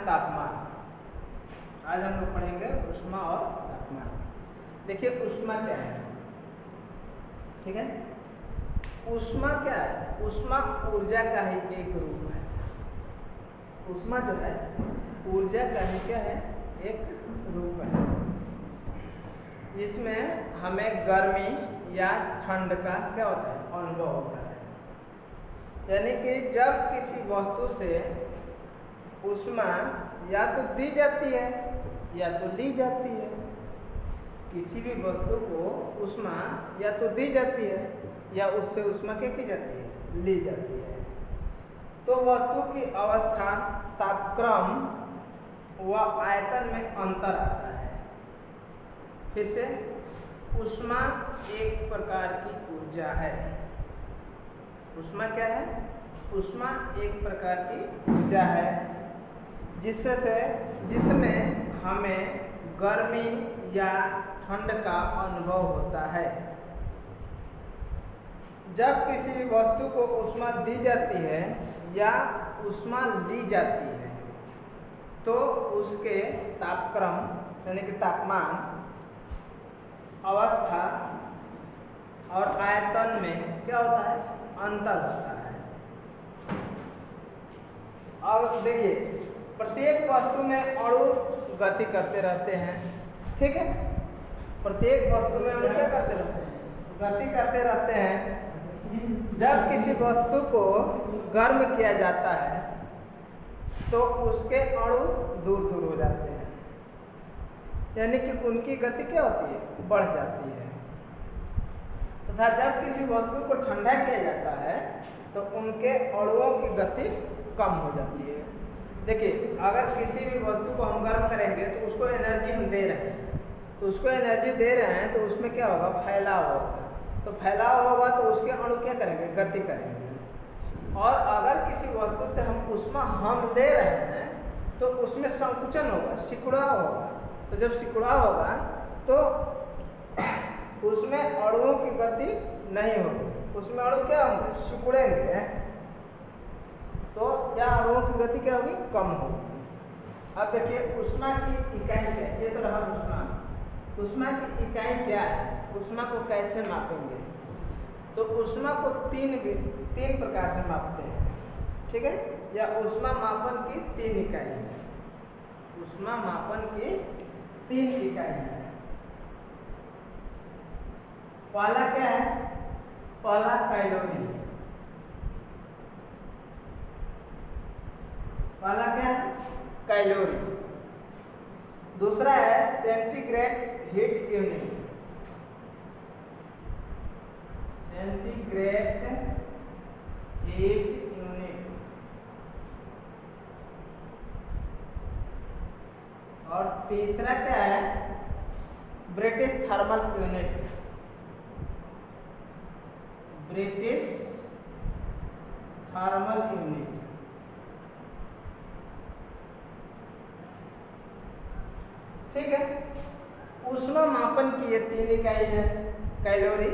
तापमान। आज हम लोग पढ़ेंगे ऊष्मा और तापमान। देखिए ऊष्मा क्या है, ठीक है। ऊष्मा क्या है? ऊष्मा ऊर्जा का ही एक रूप है। ऊष्मा जो है ऊर्जा का ही क्या है, एक रूप है, जिसमें हमें गर्मी या ठंड का क्या होता है, अनुभव होता है। यानी कि जब किसी वस्तु से ऊष्मा या तो दी जाती है या तो ली जाती है। किसी भी वस्तु को ऊष्मा या तो दी जाती है या उससे ऊष्मा क्या की जाती है, ली जाती है। तो वस्तु की अवस्था, तापक्रम व आयतन में अंतर आता है। फिर से, ऊष्मा एक प्रकार की ऊर्जा है। ऊष्मा क्या है? ऊष्मा एक प्रकार की ऊर्जा है जिसमें हमें गर्मी या ठंड का अनुभव होता है। जब किसी भी वस्तु को ऊष्मा दी जाती है या ऊष्मा ली जाती है तो उसके तापक्रम यानी कि तापमान, अवस्था और आयतन में क्या होता है, अंतर होता है। अब देखिए, प्रत्येक वस्तु में अणु गति करते रहते हैं, ठीक है। प्रत्येक वस्तु में अणु क्या करते रहते हैं, गति करते रहते हैं। जब किसी वस्तु को गर्म किया जाता है तो उसके अणु दूर दूर हो जाते हैं, यानी कि उनकी गति क्या होती है, बढ़ जाती है। तथा जब किसी वस्तु को ठंडा किया जाता है तो उनके अणुओं की गति कम हो जाती है। देखिए, अगर किसी भी वस्तु को हम गर्म करेंगे तो उसको एनर्जी हम दे रहे हैं, तो उसको एनर्जी दे रहे हैं तो उसमें क्या होगा, फैलाव होगा। तो फैलाव होगा तो उसके अणु क्या करेंगे, गति करेंगे। और अगर किसी वस्तु से हम ऊष्मा ले रहे हैं तो उसमें संकुचन होगा, सिकुड़ाव होगा। तो जब सिकुड़ाव होगा तो उसमें अणुओं की गति नहीं होगी, उसमें अणु क्या होंगे, सिकुड़ेंगे। तो या अणुओं की गति क्या होगी, कम होगी। अब देखिए ऊष्मा की इकाई क्या है, ये तो रहा ऊष्मा। ऊष्मा की इकाई क्या है, ऊष्मा को कैसे मापेंगे? तो ऊष्मा को तीन प्रकार से मापते हैं, ठीक है। या ऊष्मा मापन की 3 इकाई है। ऊष्मा मापन की 3 इकाई है। पहला क्या है, पहला कैलोरी। पहला क्या है, कैलोरी। दूसरा है centigrade heat unit. Centigrade heat unit. और तीसरा क्या है, British thermal unit. British thermal unit. ठीक है। ऊष्मा मापन की ये 3 इकाई है, कैलोरी,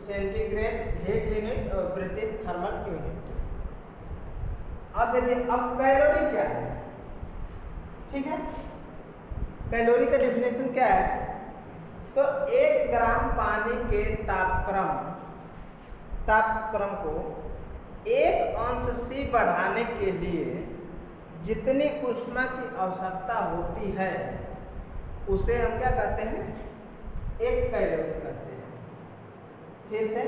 सेंटीग्रेड हीट यूनिट और ब्रिटिश थर्मल यूनिट। अब देखिए, अब कैलोरी क्या है, ठीक है। कैलोरी का डेफिनेशन क्या है? तो 1 ग्राम पानी के तापक्रम को 1 अंश C बढ़ाने के लिए जितनी ऊष्मा की आवश्यकता होती है उसे हम क्या कहते हैं, 1 कैलोरी कहते हैं। फिर से,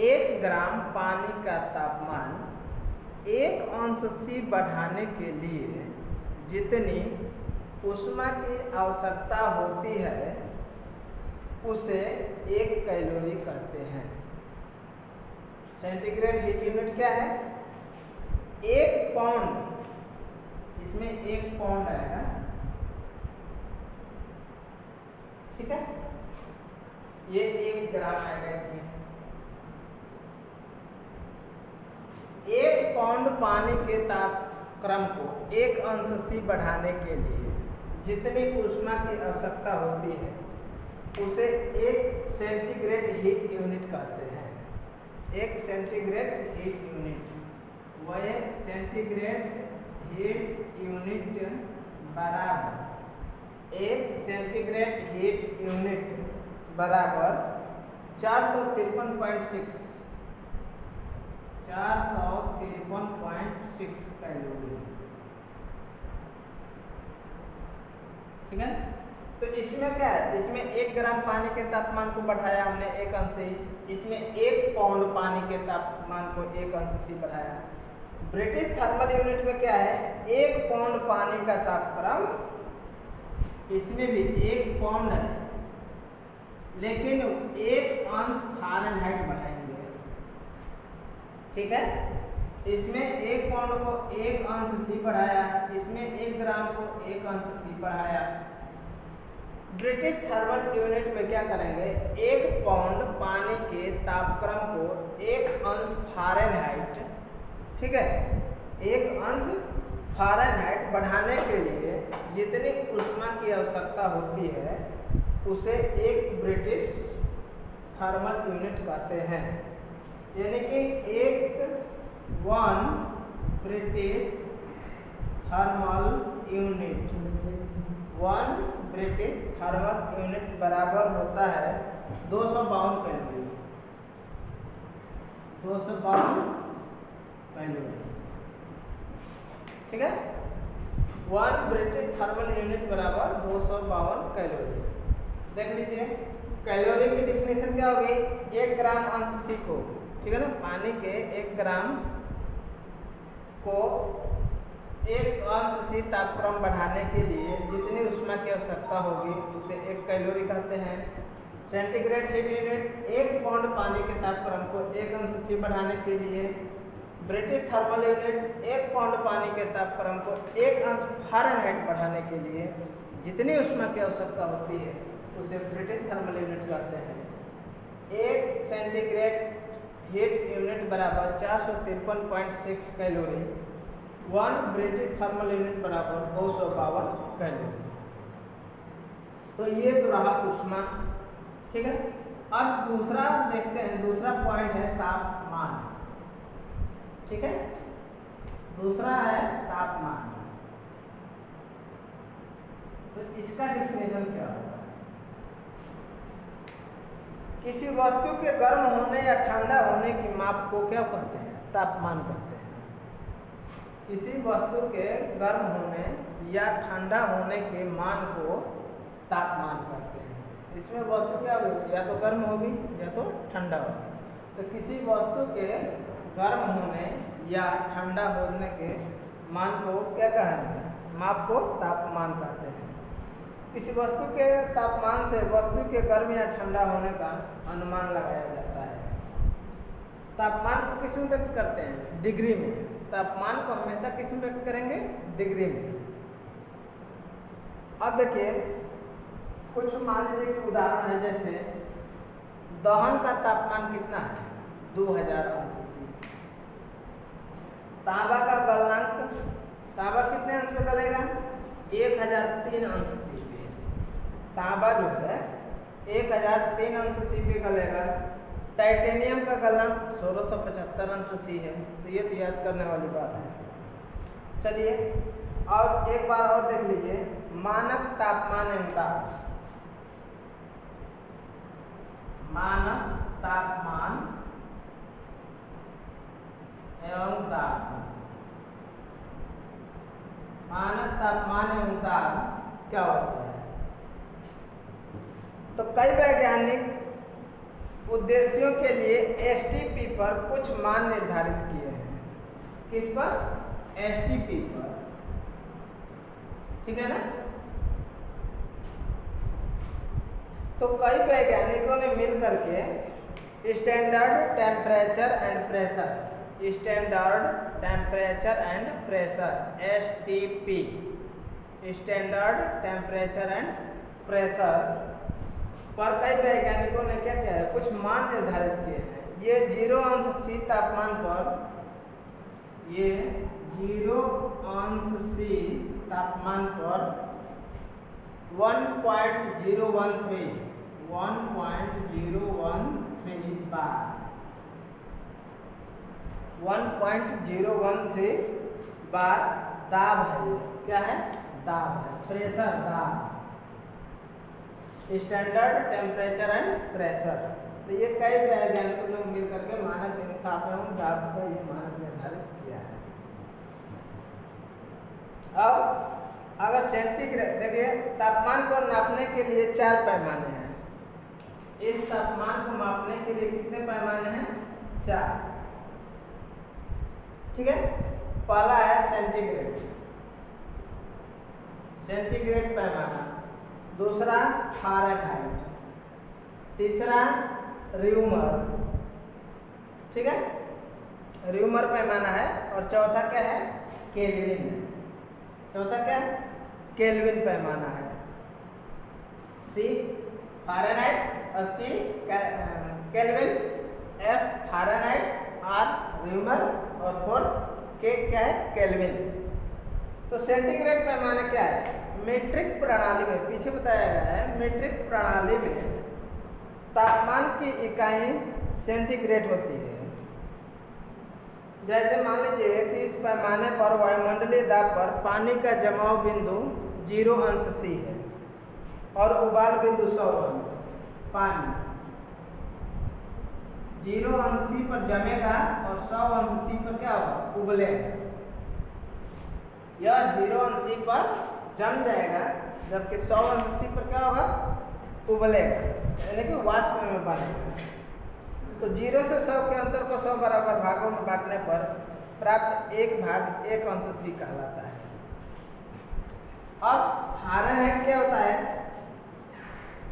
1 ग्राम पानी का तापमान 1 अंश C बढ़ाने के लिए जितनी ऊष्मा की आवश्यकता होती है उसे 1 कैलोरी कहते हैं। सेंटीग्रेड हीट यूनिट क्या है, 1 पाउंड, इसमें 1 पाउंड आएगा, ठीक है। ये 1 ग्राम आएगा इसमें। 1 पाउंड पानी के तापक्रम को 1 अंश C बढ़ाने के लिए जितनी ऊष्मा की आवश्यकता होती है उसे 1 सेंटीग्रेड हीट यूनिट कहते हैं। 1 सेंटीग्रेड हीट यूनिट, वह 1 सेंटीग्रेड हीट यूनिट बराबर 1 सेंटीग्रेड हीट यूनिट बराबर 453.6 कैलोरी। ठीक है, तो इसमें क्या है, इसमें 1 ग्राम पानी के तापमान को बढ़ाया हमने 1 अंश से, इसमें 1 पाउंड पानी के तापमान को 1 अंश से बढ़ाया। ब्रिटिश थर्मल यूनिट में क्या है, 1 पाउंड पानी का तापक्रम, इसमें भी 1 पाउंड है, लेकिन 1 अंश फ़ारेनहाइट बढ़ाएंगे। ठीक है, इसमें 1 पाउंड को 1 अंश सी बढ़ाया, इसमें 1 ग्राम को 1 अंश सी बढ़ाया। ब्रिटिश थर्मल यूनिट में क्या करेंगे, 1 पाउंड पानी के तापक्रम को 1 अंश फ़ारेनहाइट, ठीक है, 1 अंश फ़ारेनहाइट बढ़ाने के लिए जितनी ऊष्मा की आवश्यकता होती है उसे एक ब्रिटिश थर्मल यूनिट कहते हैं। यानी कि 1 British thermal unit, 1 British thermal unit बराबर होता है 252 कैलोरी, 252 कैलोरी। ठीक है, 1 ब्रिटिश थर्मल यूनिट बराबर 252 कैलोरी। देख लीजिए कैलोरी की डिफिनेशन क्या होगी, 1 ग्राम अंश सी को, ठीक है ना, पानी के 1 ग्राम को 1 अंश सी तापक्रम बढ़ाने के लिए जितनी ऊष्मा की आवश्यकता होगी उसे 1 कैलोरी कहते हैं। सेंटीग्रेड हीट यूनिट 1 पाउंड पानी के तापक्रम को 1 अंश सी बढ़ाने के लिए, ब्रिटिश थर्मल यूनिट 1 पाउंड पानी के तापक्रम को 1 अंश फ़ारेनहाइट बढ़ाने के लिए जितनी ऊष्मा की आवश्यकता होती है उसे ब्रिटिश थर्मल यूनिट कहते हैं। 1 सेंटीग्रेड हीट यूनिट बराबर 453.6 कैलोरी, 1 ब्रिटिश थर्मल यूनिट बराबर 252 कैलोरी। तो ये तो रहा ऊष्मा। ठीक है, अब दूसरा देखते हैं, दूसरा पॉइंट है तापमान। ठीक है, दूसरा है तापमान। तो इसका डिफिनेशन क्या होगा, किसी वस्तु के गर्म होने या ठंडा होने की माप को क्या कहते हैं, तापमान कहते हैं। किसी वस्तु के गर्म होने या ठंडा होने के मान को तापमान कहते हैं। इसमें वस्तु क्या होगी, या तो गर्म होगी या तो ठंडा होगी। तो किसी वस्तु के गर्म होने या ठंडा होने के मान को क्या कहेंगे, माप को तापमान कहते हैं। किसी वस्तु के तापमान से वस्तु के गर्म या ठंडा होने का अनुमान लगाया जाता है। तापमान को किस में व्यक्त करते हैं, डिग्री में। तापमान को हमेशा किस में व्यक्त करेंगे, डिग्री में। अब देखिए कुछ मान लीजिए कि उदाहरण है, जैसे दहन का तापमान कितना है, 2000 अंश सी। तांबा का गलनांक, तांबा कितने अंश पे गलेगा, 1003 अंश सी पे। तांबा जो है 1003 अंश सी पे गलेगा। टाइटेनियम का गलनांक 1675 अंश सी है। तो ये तो याद करने वाली बात है। चलिए और एक बार और देख लीजिए, मानक तापमान एवं ताप, मानक तापमान एवं ताप, मानक तापमान एवं ताप क्या होता है। तो कई वैज्ञानिक उद्देश्यों के लिए एसटीपी पर कुछ मान निर्धारित किए हैं। किस पर, एसटीपी पर। ठीक है ना। तो कई वैज्ञानिकों ने मिलकर के standard temperature and pressure, standard temperature and pressure STP, standard temperature and pressure पर कई वैज्ञानिकों ने क्या किया है, कुछ मान निर्धारित किए हैं। ये 0 अंश सी तापमान पर, ये 0 अंश सी तापमान पर 1.013 बार, 1.013 बार दाब है। क्या है, दाब है, प्रेशर दाब, स्टैंडर्ड टेम्परेचर एंड प्रेशर। तो ये कई वैज्ञानिकों ने मिल करके मानक ताप एवं दाब का ये मानक निर्धारित किया है। अब अगर सेंटीग्रेड, देखिए तापमान को नापने के लिए 4 पैमाने हैं। इस तापमान को मापने के लिए कितने पैमाने हैं? 4। ठीक है, पहला है सेंटीग्रेड, सेंटीग्रेड पैमाना, दूसरा फ़ारेनहाइट, तीसरा र्यूमर, ठीक है, र्यूमर पैमाना है, और चौथा क्या है? केल्विन है। चौथा क्या है? केल्विन पैमाना है। C फ़ारेनहाइट और C kelvin, F Fahrenheit, R rumour और 4th K क्या है? केल्विन। तो सेंटीग्रेड पैमाना क्या है? मीट्रिक प्रणाली में, पीछे बताया गया है, मीट्रिक प्रणाली में तापमान की इकाई सेंटीग्रेड होती है। जैसे मान लीजिए कि इस पैमाने पर वायुमंडलीय दाब पर पानी का जमाव बिंदु 0 अंश C है और उबाल बिंदु 100 अंश। पानी 0 अंश C पर जमेगा और 100 अंश C पर क्या होगा? उबलेगा। यह 0 अंश C पर जम जाएगा, जबकि 100 अंश C पर क्या होगा? उबलेगा, यानी कि वाष्प में बनेगा। तो 0 से 100 के अंतर को 100 बराबर भागों में बांटने पर प्राप्त 1 भाग 1 अंश C कहलाता है। अब फ़ारेनहाइट क्या होता है?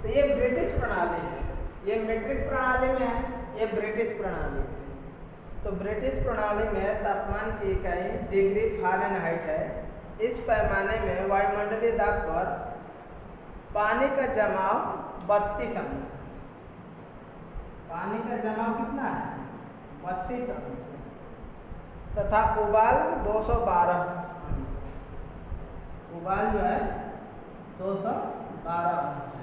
तो ये ब्रिटिश प्रणाली है, ये मीट्रिक प्रणाली में है, ये ब्रिटिश प्रणाली में। तो ब्रिटिश प्रणाली में तापमान की इकाई डिग्री फ़ारेनहाइट है। इस पैमाने में वायुमंडलीय दाब पर पानी का जमाव 32 अंश, पानी का जमाव कितना है? 32 अंश, तथा उबाल 212 अंश, उबाल जो है 212 अंश है।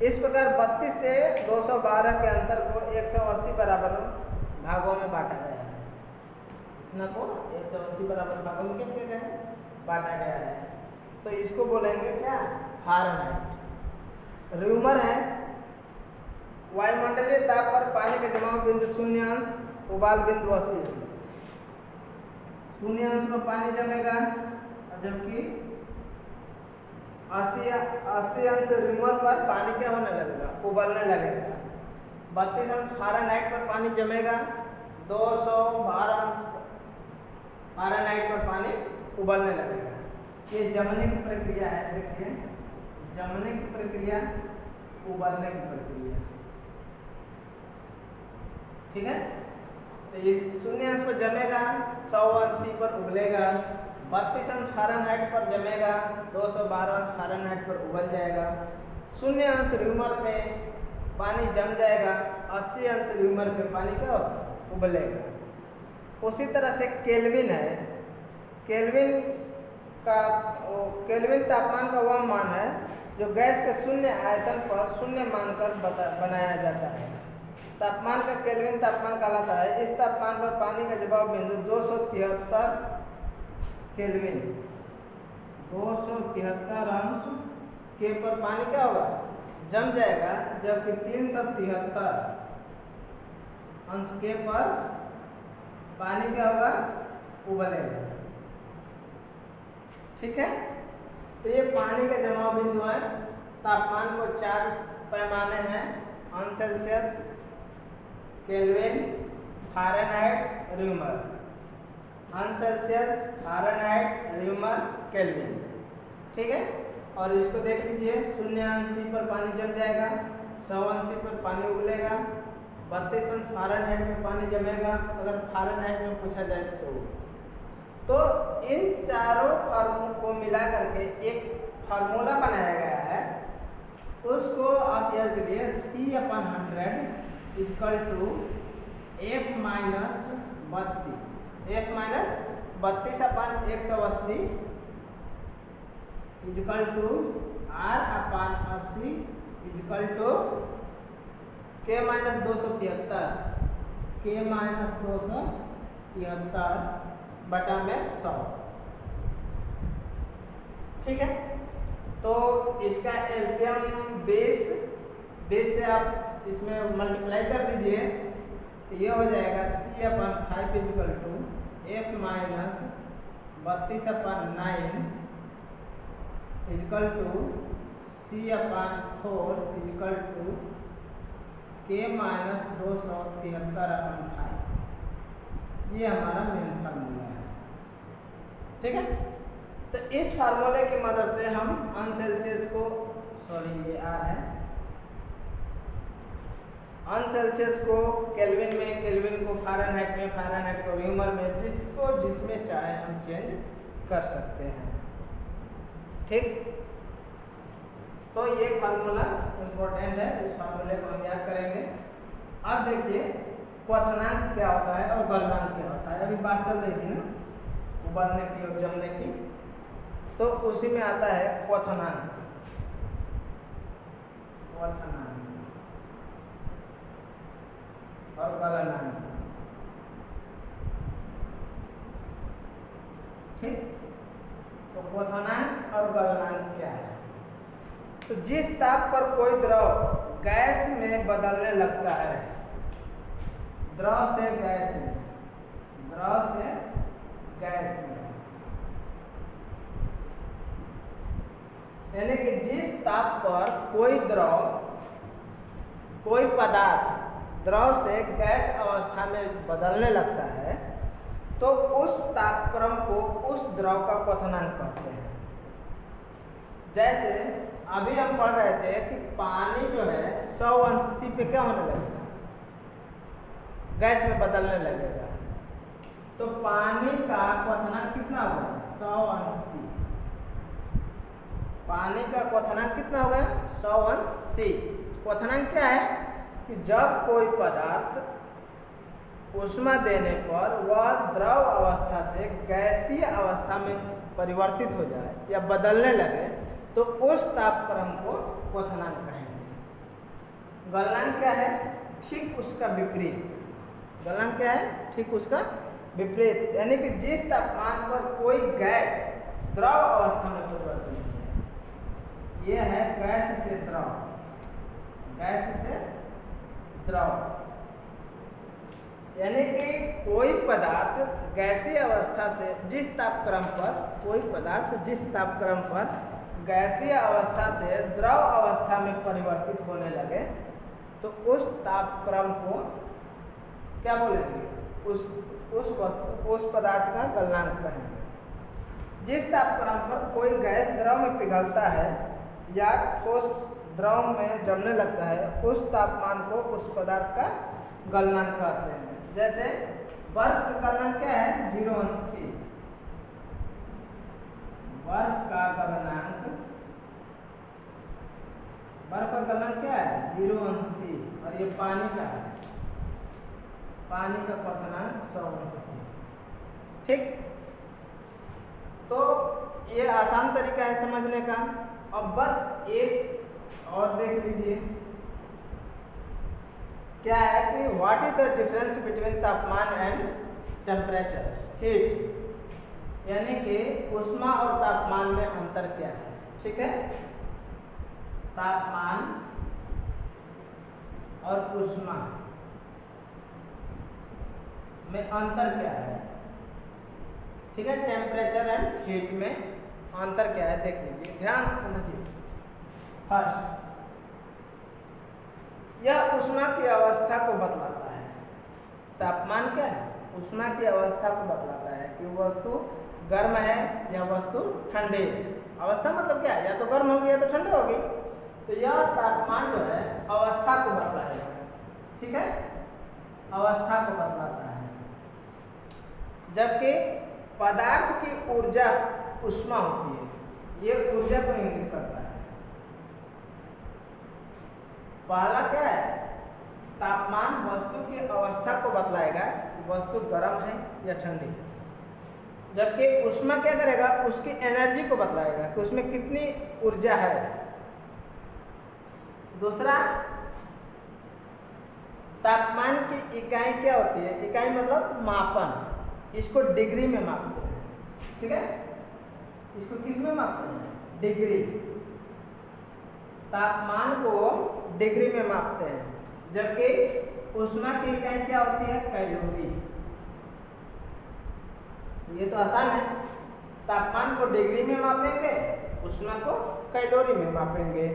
इस प्रकार 32 से 212 के अंतर को 180 बराबर भागों में बांटा गया है। इतना को 180 बराबर भागों में क्या किया गया है? बांटा गया है। तो इसको बोलेंगे क्या? फ़ारेनहाइट। र्यूमर है, वायुमंडलीय दाब पर पानी का जमाव बिंदु 0 अंश, उबाल बिंदु 80 अंश। 0 अंश पर पानी जमेगा, जबकि 80 अंश र्यूमर पर पानी क्या होने लगेगा? उबलने लगेगा। 32 अंश फ़ारेनहाइट पर पानी जमेगा, 212 अंश फ़ारेनहाइट पर पानी उबलने लगेगा। ये जमने की प्रक्रिया है, देखिए, जमने की प्रक्रिया, उबलने की प्रक्रिया, ठीक है। तो ये 0 अंश पर जमेगा, 100 अंश C पर उबलेगा, 32 अंश फ़ारेनहाइट पर जमेगा, 212 अंश फ़ारेनहाइट पर उबल जाएगा। 0 अंश र्यूमर पे पानी जम जाएगा, 80 अंश र्यूमर पे पानी क्या होगा? उबलेगा। उसी तरह से केल्विन है, केल्विन तापमान का वह मान है जो गैस के शून्य आयतन पर शून्य मानकर बनाया जाता है। तापमान का केल्विन तापमान कहलाता है। इस तापमान पर पानी का जमाव बिंदु 273 केल्विन, 273 अंश के पर पानी क्या होगा? जम जाएगा, जबकि 373 अंश के पर पानी क्या होगा? उबलेगा, ठीक है। तो ये पानी का जमाव बिंदु है। तापमान को 4 पैमाने हैं, अंश सेल्सियस, केल्विन, फ़ारेनहाइट, र्यूमर। अंश सेल्सियस, फ़ारेनहाइट, र्यूमर, केल्विन, ठीक है। और इसको देख लीजिए, 0 अंश C पर पानी जम जाएगा, 100 अंश C पर पानी उबलेगा, 32 अंश फ़ारेनहाइट में पानी जमेगा, अगर फ़ारेनहाइट में पूछा जाए तो इन चारों फॉर्मूलों को मिला करके एक फार्मूला बनाया गया है। उसको आप याद करिए, C/100 = F - 32, F - 32/180 = R/80 = K - 273, K - 273 बटा में 100। ठीक है। तो इसका एलसीएम 20 से आप इसमें मल्टीप्लाई कर दीजिए, तो ये हो जाएगा C/5 equal to F minus 32/9 equal to C/4 equal to K minus 273/5। ये हमारा मेन फार्मूला है, ठीक है। तो इस फार्मूले की मदद से हम अनसेल्सियस को, सॉरी ये R है, अनसेल्सियस को केल्विन में, केल्विन को फ़ारेनहाइट में, फ़ारेनहाइट को र्यूमर में, जिसको जिसमें चाहे हम चेंज कर सकते हैं, ठीक। तो ये फार्मूला इम्पोर्टेंट है, इस फार्मूले को हम याद करेंगे। अब देखिए क्वथनांक क्या होता है और गलनांक क्या होता है। अभी बात चल रही थी ना उबलने की और जमने की, तो उसी में आता है क्वथनांक। क्वथनांक और गलनांक, ठीक। तो क्वथनांक और गलनांक क्या है? तो जिस ताप पर कोई द्रव गैस में बदलने लगता है, द्रव से गैस में, द्रव से गैस में, यानी कि जिस ताप पर कोई द्रव, कोई पदार्थ द्रव से गैस अवस्था में बदलने लगता है, तो उस तापक्रम को उस द्रव का क्वथनांक कहते हैं। जैसे अभी हम पढ़ रहे थे कि पानी जो है 100 अंश C पे क्या होने लगेगा, गैस में बदलने लगेगा। तो पानी का क्वथनांक कितना होगा? 100 अंश C। पानी का क्वथनांक कितना होगा? 100 अंश C। क्वथनांक क्या है कि जब कोई पदार्थ ऊष्मा देने पर वह द्रव अवस्था से गैसीय अवस्था में परिवर्तित हो जाए या बदलने लगे, तो उस तापक्रम को क्वथनांक कहेंगे। गलनांक क्या है? ठीक उसका विपरीत। गलनांक क्या है? ठीक उसका विपरीत, यानी कि जिस तापमान पर कोई गैस द्रव अवस्था में परिवर्तित है, यह है गैस से द्रव, गैस से द्रव, यानी कि कोई पदार्थ गैसीय अवस्था से जिस तापक्रम पर, कोई पदार्थ जिस तापक्रम पर गैसीय अवस्था से द्रव अवस्था में परिवर्तित होने लगे, तो उस तापक्रम को क्या बोलेंगे? उस पदार्थ का गलनांक कहेंगे। जिस तापक्रम पर कोई गैस द्रव में पिघलता है या ठोस द्रव में जमने लगता है, उस तापमान को उस पदार्थ का गलनांक कहते हैं। जैसे बर्फ का गलनांक क्या है? 0 अंश C। बर्फ का गलनांक, बर्फ का गलनांक क्या है? 0 अंश C। और ये पानी का है, पानी का क्वथनांक 100 अंश C, ठीक। तो ये आसान तरीका है समझने का। अब बस एक और देख लीजिए, क्या है कि what is the difference between तापमान एंड टेम्परेचर, हीट, यानी कि ऊष्मा और तापमान में अंतर क्या है, ठीक है। तापमान और ऊष्मा में अंतर क्या है, ठीक है। टेम्परेचर एंड हीट में अंतर क्या है देख लीजिए, ध्यान से समझिए। फर्स्ट, यह ऊष्मा की अवस्था को बतलाता है। तापमान क्या है? ऊष्मा की अवस्था को बतलाता है कि वस्तु गर्म है या वस्तु ठंडी है। अवस्था मतलब क्या है? या तो गर्म होगी या तो ठंडी होगी। तो यह तापमान जो है अवस्था को बतलाएगा, ठीक है, अवस्था को बतलाता है। जबकि पदार्थ की ऊर्जा ऊष्मा होती है, ये ऊर्जा को इंगित करता है। पहला क्या है? तापमान वस्तु की अवस्था को बतलाएगा कि वस्तु गर्म है या ठंडी है। जबकि ऊष्मा क्या करेगा? उसकी एनर्जी को बतलाएगा कि उसमें कितनी ऊर्जा है। दूसरा, तापमान की इकाई क्या होती है? इकाई मतलब मापन, इसको डिग्री में मापते हैं, ठीक है। इसको किस में मापते हैं? डिग्री। तापमान को डिग्री में मापते हैं, जबकि ऊष्मा की इकाई क्या होती है? कैलोरी। ये तो आसान है, तापमान को डिग्री में मापेंगे, ऊष्मा को कैलोरी में मापेंगे।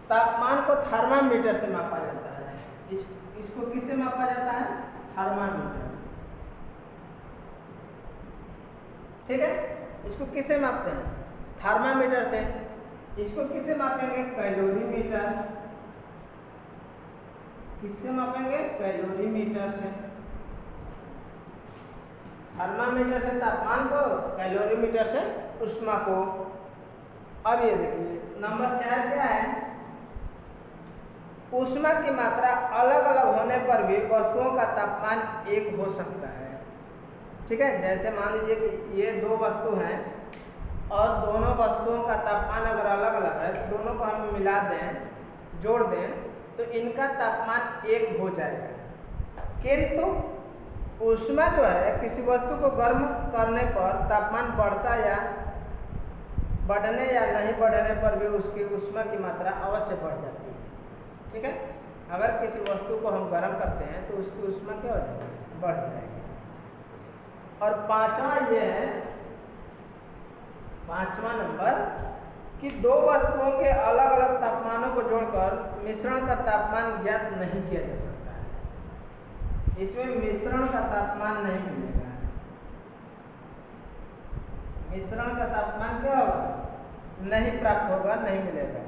तापमान को थर्मामीटर से मापा जाता है। इसको किससे मापा जाता है? थर्मामीटर। ठीक है, इसको किससे मापते हैं? थर्मामीटर से। इसको किससे मापेंगे? कैलोरीमीटर। किससे मापेंगे? कैलोरीमीटर से। थर्मामीटर से तापमान को, कैलोरीमीटर से ऊष्मा को। अब ये देखिए नंबर 4 क्या है? ऊष्मा की मात्रा अलग अलग होने पर भी वस्तुओं का तापमान एक हो सकता है। ठीक है, जैसे मान लीजिए कि ये दो वस्तु हैं और दोनों वस्तुओं का तापमान अगर अलग अलग है तो दोनों को हम मिला दें, जोड़ दें, तो इनका तापमान एक हो जाएगा। किंतु ऊष्मा जो है किसी वस्तु को गर्म करने पर तापमान बढ़ता या बढ़ने या नहीं बढ़ने पर भी उसकी ऊष्मा की मात्रा अवश्य बढ़ जाती है। ठीक है, अगर किसी वस्तु को हम गर्म करते हैं तो उसकी ऊष्मा क्या हो जाएगी? बढ़ जाएगी। और पांचवा ये है, पांचवा नंबर, कि दो वस्तुओं के अलग अलग तापमानों को जोड़कर मिश्रण का तापमान ज्ञात नहीं किया जा सकता है। इसमें मिश्रण का तापमान नहीं मिलेगा। मिश्रण का तापमान क्या होगा? नहीं प्राप्त होगा, नहीं मिलेगा।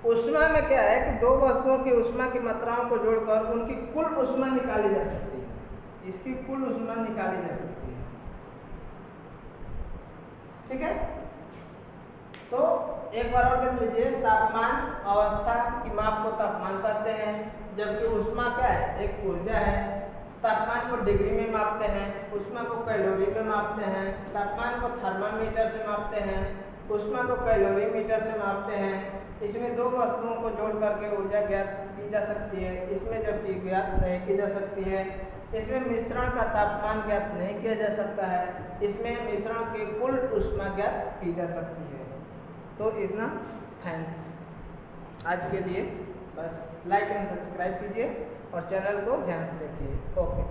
ऊष्मा में क्या है कि दो वस्तुओं की ऊष्मा की मात्राओं को जोड़कर उनकी कुल ऊष्मा निकाली जा सकती है। इसकी कुल ऊष्मा निकाली जा सकती है। ठीक है, तो एक बार और देख लीजिए। तापमान अवस्था की माप को तापमान कहते हैं, जबकि ऊष्मा क्या है? एक ऊर्जा है। तापमान को डिग्री में मापते हैं, ऊष्मा को कैलोरी में मापते हैं। तापमान को थर्मामीटर से मापते हैं, ऊष्मा को कैलोरीमीटर से मापते हैं। इसमें दो वस्तुओं को जोड़ करके ऊर्जा ज्ञात की जा सकती है, इसमें जबकि ज्ञात नहीं की जा सकती है। इसमें मिश्रण का तापमान ज्ञात नहीं किया जा सकता है, इसमें मिश्रण की कुल ऊष्मा ज्ञात की जा सकती है। तो इतना, थैंक्स। आज के लिए बस लाइक एंड सब्सक्राइब कीजिए और चैनल को ध्यान से देखिए। ओके।